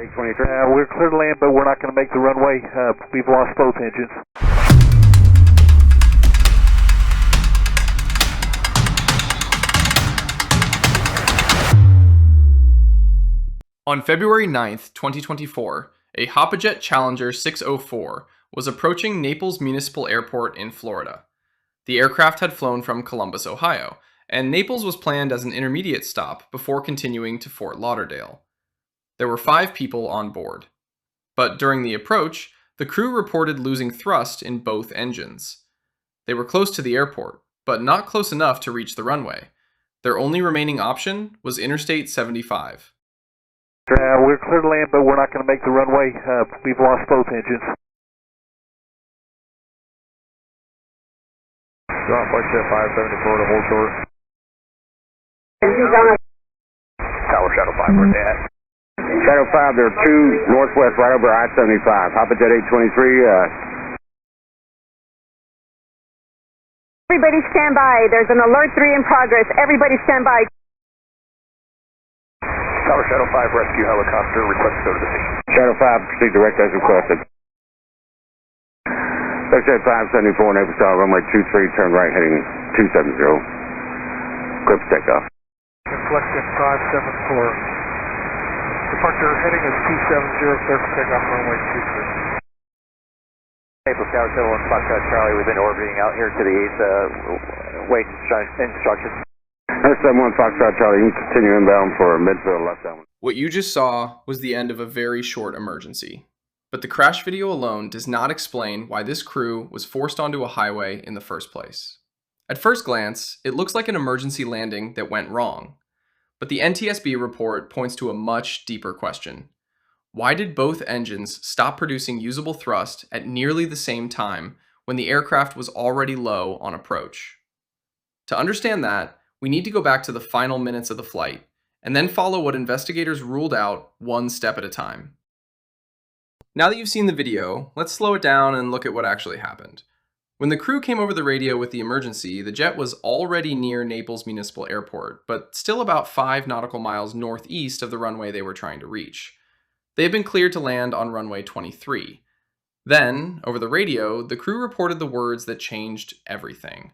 We're clear to land, but we're not going to make the runway. We've lost both engines. On February 9th, 2024, a Bombardier Challenger 604 was approaching Naples Municipal Airport in Florida. The aircraft had flown from Columbus, Ohio, and Naples was planned as an intermediate stop before continuing to Fort Lauderdale. There were 5 people on board. But during the approach, the crew reported losing thrust in both engines. They were close to the airport, but not close enough to reach the runway. Their only remaining option was Interstate 75. We're clear to land, but we're not going to make the runway. We've lost both engines. Drop flight 574 to hold short. Tower Shadow 5, where's they at? Shadow 5, they're 2 northwest right over I-75. Bombardier 823. Everybody stand by. There's an alert 3 in progress. Everybody stand by. Tower Shadow 5, rescue helicopter, request to go to the scene. Shadow 5, proceed direct as requested. Interstate 574, Naples Tower, runway 23, turn right heading 270. Clear for takeoff. Inflection 574. Departure heading is 270, clear for takeoff runway 23. Naples Tower 71 Foxtrot Charlie, we've been orbiting out here to the east, wait instructions. 71 Foxtrot Charlie, you can continue inbound for Midfield left down. What you just saw was the end of a very short emergency. But the crash video alone does not explain why this crew was forced onto a highway in the first place. At first glance, it looks like an emergency landing that went wrong. But the NTSB report points to a much deeper question. Why did both engines stop producing usable thrust at nearly the same time when the aircraft was already low on approach? To understand that, we need to go back to the final minutes of the flight, and then follow what investigators ruled out one step at a time. Now that you've seen the video, let's slow it down and look at what actually happened. When the crew came over the radio with the emergency, the jet was already near Naples Municipal Airport, but still about 5 nautical miles northeast of the runway they were trying to reach. They had been cleared to land on runway 23. Then, over the radio, the crew reported the words that changed everything.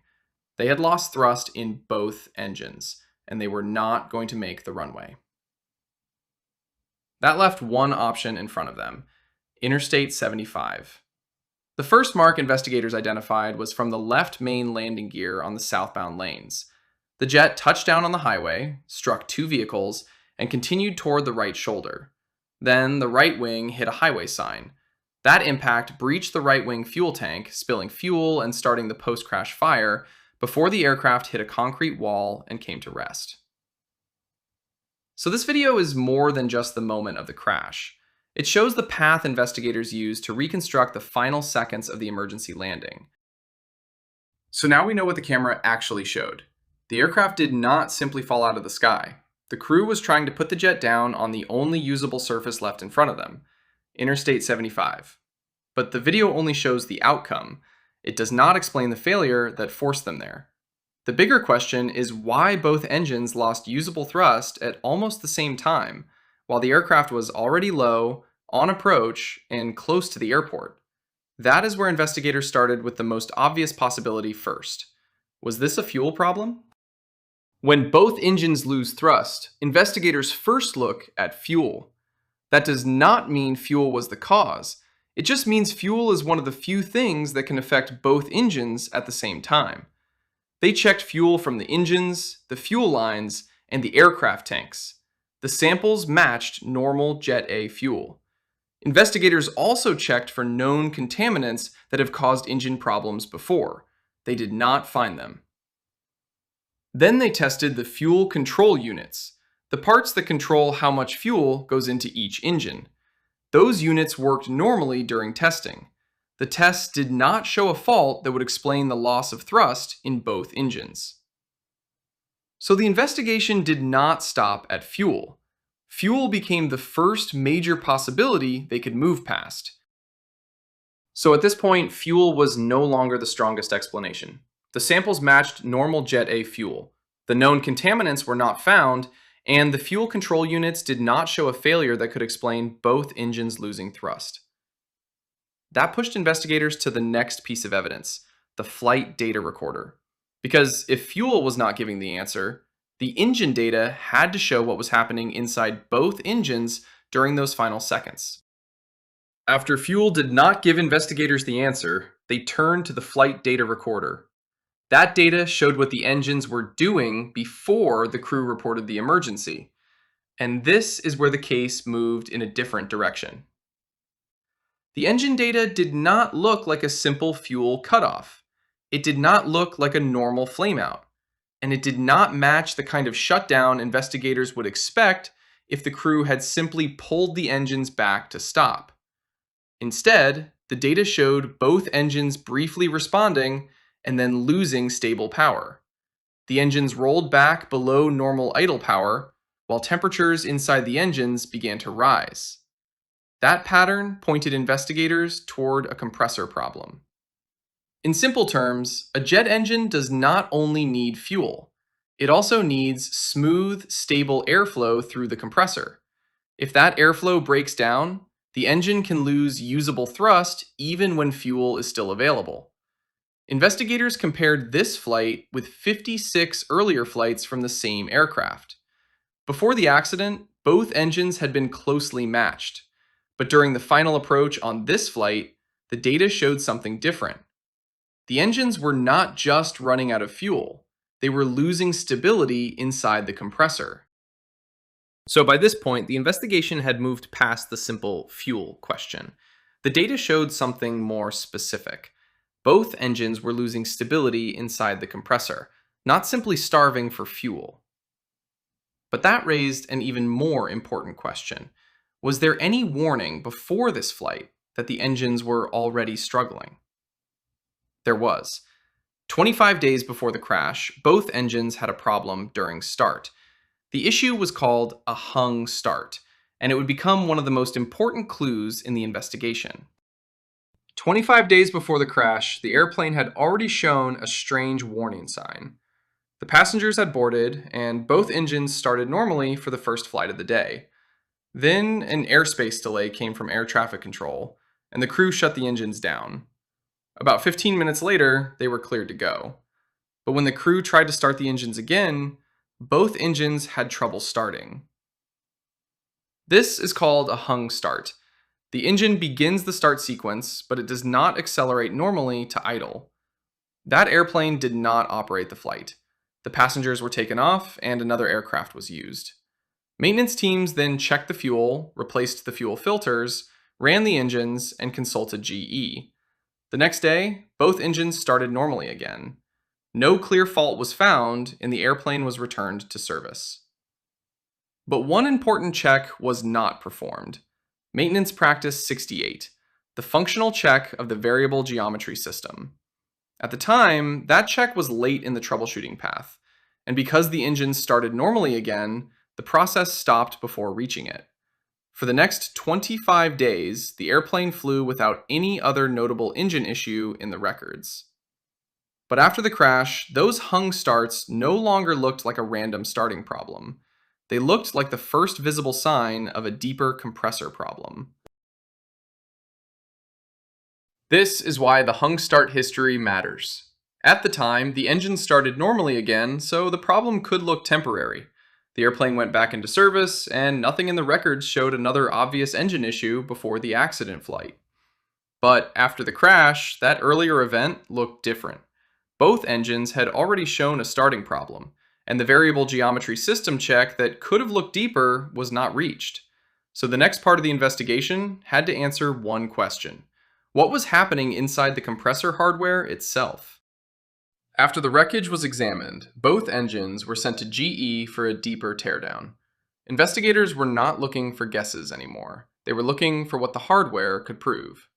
They had lost thrust in both engines, and they were not going to make the runway. That left one option in front of them: Interstate 75. The first mark investigators identified was from the left main landing gear on the southbound lanes. The jet touched down on the highway, struck 2 vehicles, and continued toward the right shoulder. Then the right wing hit a highway sign. That impact breached the right wing fuel tank, spilling fuel and starting the post-crash fire before the aircraft hit a concrete wall and came to rest. So this video is more than just the moment of the crash. It shows the path investigators used to reconstruct the final seconds of the emergency landing. So now we know what the camera actually showed. The aircraft did not simply fall out of the sky. The crew was trying to put the jet down on the only usable surface left in front of them, Interstate 75. But the video only shows the outcome. It does not explain the failure that forced them there. The bigger question is why both engines lost usable thrust at almost the same time, while the aircraft was already low, on approach, and close to the airport. That is where investigators started with the most obvious possibility first. Was this a fuel problem? When both engines lose thrust, investigators first look at fuel. That does not mean fuel was the cause. It just means fuel is one of the few things that can affect both engines at the same time. They checked fuel from the engines, the fuel lines, and the aircraft tanks. The samples matched normal Jet A fuel. Investigators also checked for known contaminants that have caused engine problems before. They did not find them. Then they tested the fuel control units, the parts that control how much fuel goes into each engine. Those units worked normally during testing. The tests did not show a fault that would explain the loss of thrust in both engines. So the investigation did not stop at fuel. Fuel became the first major possibility they could move past. So at this point, fuel was no longer the strongest explanation. The samples matched normal Jet A fuel. The known contaminants were not found, and the fuel control units did not show a failure that could explain both engines losing thrust. That pushed investigators to the next piece of evidence, the flight data recorder. Because if fuel was not giving the answer, the engine data had to show what was happening inside both engines during those final seconds. After fuel did not give investigators the answer, they turned to the flight data recorder. That data showed what the engines were doing before the crew reported the emergency. And this is where the case moved in a different direction. The engine data did not look like a simple fuel cutoff. It did not look like a normal flameout. And it did not match the kind of shutdown investigators would expect if the crew had simply pulled the engines back to stop. Instead, the data showed both engines briefly responding and then losing stable power. The engines rolled back below normal idle power, while temperatures inside the engines began to rise. That pattern pointed investigators toward a compressor problem. In simple terms, a jet engine does not only need fuel, it also needs smooth, stable airflow through the compressor. If that airflow breaks down, the engine can lose usable thrust even when fuel is still available. Investigators compared this flight with 56 earlier flights from the same aircraft. Before the accident, both engines had been closely matched. But during the final approach on this flight, the data showed something different. The engines were not just running out of fuel, they were losing stability inside the compressor. So by this point, the investigation had moved past the simple fuel question. The data showed something more specific. Both engines were losing stability inside the compressor, not simply starving for fuel. But that raised an even more important question. Was there any warning before this flight that the engines were already struggling? There was. 25 days before the crash, both engines had a problem during start. The issue was called a hung start, and it would become one of the most important clues in the investigation. 25 days before the crash, the airplane had already shown a strange warning sign. The passengers had boarded, and both engines started normally for the first flight of the day. Then an airspace delay came from air traffic control, and the crew shut the engines down. About 15 minutes later, they were cleared to go. But when the crew tried to start the engines again, both engines had trouble starting. This is called a hung start. The engine begins the start sequence, but it does not accelerate normally to idle. That airplane did not operate the flight. The passengers were taken off, and another aircraft was used. Maintenance teams then checked the fuel, replaced the fuel filters, ran the engines, and consulted GE. The next day, both engines started normally again. No clear fault was found, and the airplane was returned to service. But one important check was not performed. Maintenance Practice 68, the functional check of the variable geometry system. At the time, that check was late in the troubleshooting path, and because the engines started normally again, the process stopped before reaching it. For the next 25 days, the airplane flew without any other notable engine issue in the records. But after the crash, those hung starts no longer looked like a random starting problem. They looked like the first visible sign of a deeper compressor problem. This is why the hung start history matters. At the time, the engine started normally again, so the problem could look temporary. The airplane went back into service, and nothing in the records showed another obvious engine issue before the accident flight. But after the crash, that earlier event looked different. Both engines had already shown a starting problem, and the variable geometry system check that could have looked deeper was not reached. So the next part of the investigation had to answer one question. What was happening inside the compressor hardware itself? After the wreckage was examined, both engines were sent to GE for a deeper teardown. Investigators were not looking for guesses anymore. They were looking for what the hardware could prove.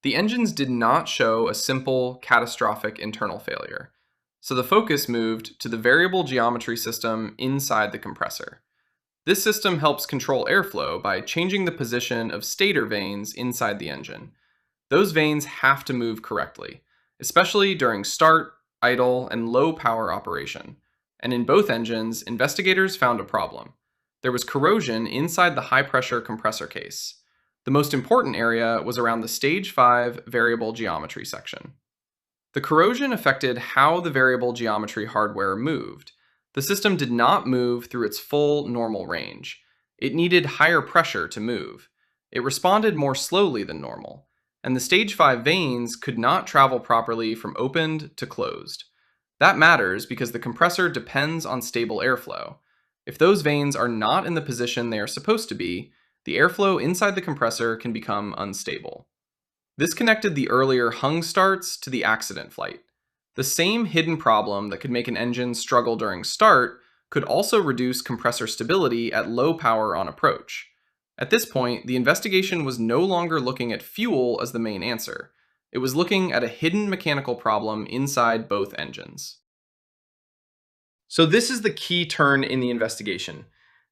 The engines did not show a simple, catastrophic internal failure, so the focus moved to the variable geometry system inside the compressor. This system helps control airflow by changing the position of stator vanes inside the engine. Those vanes have to move correctly, especially during start, idle, and low power operation. and in both engines, investigators found a problem. There was corrosion inside the high-pressure compressor case. The most important area was around the Stage 5 variable geometry section. The corrosion affected how the variable geometry hardware moved. The system did not move through its full normal range. It needed higher pressure to move. It responded more slowly than normal, and the Stage 5 vanes could not travel properly from opened to closed. That matters because the compressor depends on stable airflow. If those vanes are not in the position they are supposed to be, the airflow inside the compressor can become unstable. This connected the earlier hung starts to the accident flight. The same hidden problem that could make an engine struggle during start could also reduce compressor stability at low power on approach. At this point, the investigation was no longer looking at fuel as the main answer. It was looking at a hidden mechanical problem inside both engines. So this is the key turn in the investigation.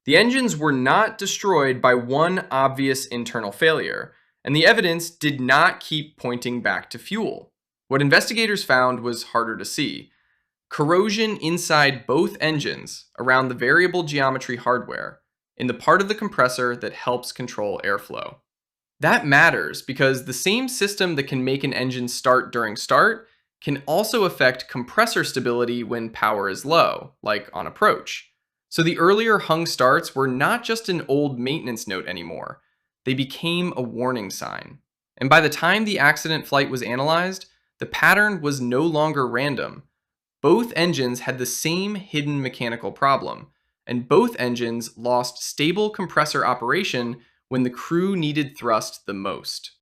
The engines were not destroyed by one obvious internal failure, and the evidence did not keep pointing back to fuel. What investigators found was harder to see. Corrosion inside both engines around the variable geometry hardware, in the part of the compressor that helps control airflow. That matters because the same system that can make an engine start during start can also affect compressor stability when power is low, like on approach. So the earlier hung starts were not just an old maintenance note anymore. They became a warning sign. And by the time the accident flight was analyzed, the pattern was no longer random. Both engines had the same hidden mechanical problem, and both engines lost stable compressor operation when the crew needed thrust the most.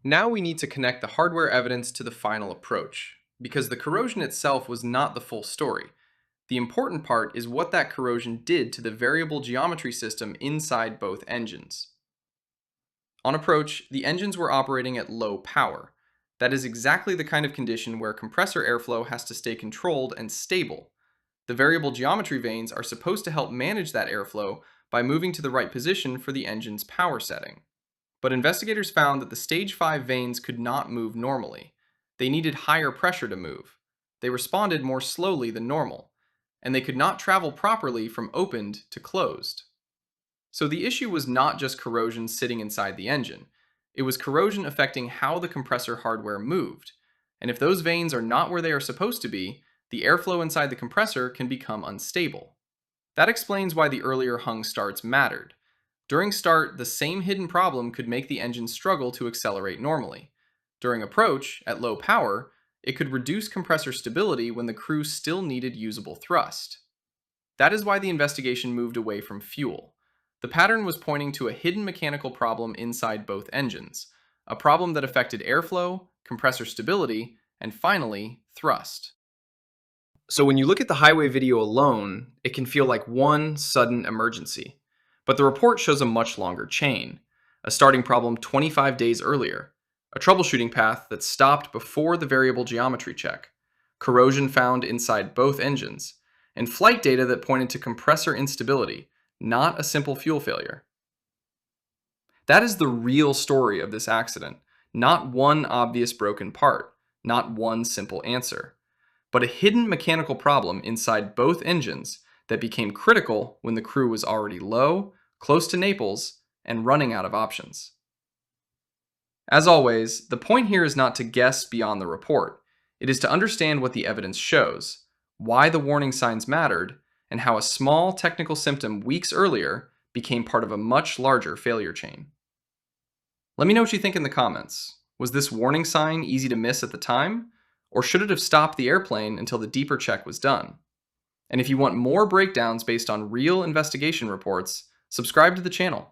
Now we need to connect the hardware evidence to the final approach, because the corrosion itself was not the full story. The important part is what that corrosion did to the variable geometry system inside both engines. On approach, the engines were operating at low power. That is exactly the kind of condition where compressor airflow has to stay controlled and stable. The variable geometry vanes are supposed to help manage that airflow by moving to the right position for the engine's power setting. But investigators found that the Stage 5 vanes could not move normally. They needed higher pressure to move. They responded more slowly than normal, and they could not travel properly from opened to closed. So the issue was not just corrosion sitting inside the engine. It was corrosion affecting how the compressor hardware moved. And if those vanes are not where they are supposed to be, the airflow inside the compressor can become unstable. That explains why the earlier hung starts mattered. During start, the same hidden problem could make the engine struggle to accelerate normally. During approach, at low power, it could reduce compressor stability when the crew still needed usable thrust. That is why the investigation moved away from fuel. The pattern was pointing to a hidden mechanical problem inside both engines, a problem that affected airflow, compressor stability, and finally, thrust. So when you look at the highway video alone, it can feel like one sudden emergency. But the report shows a much longer chain, a starting problem 25 days earlier, a troubleshooting path that stopped before the variable geometry check, corrosion found inside both engines, and flight data that pointed to compressor instability, not a simple fuel failure. That is the real story of this accident, not one obvious broken part, not one simple answer, but a hidden mechanical problem inside both engines that became critical when the crew was already low, close to Naples, and running out of options. As always, the point here is not to guess beyond the report. It is to understand what the evidence shows, why the warning signs mattered, and how a small technical symptom weeks earlier became part of a much larger failure chain. Let me know what you think in the comments. Was this warning sign easy to miss at the time? Or should it have stopped the airplane until the deeper check was done? And if you want more breakdowns based on real investigation reports, subscribe to the channel.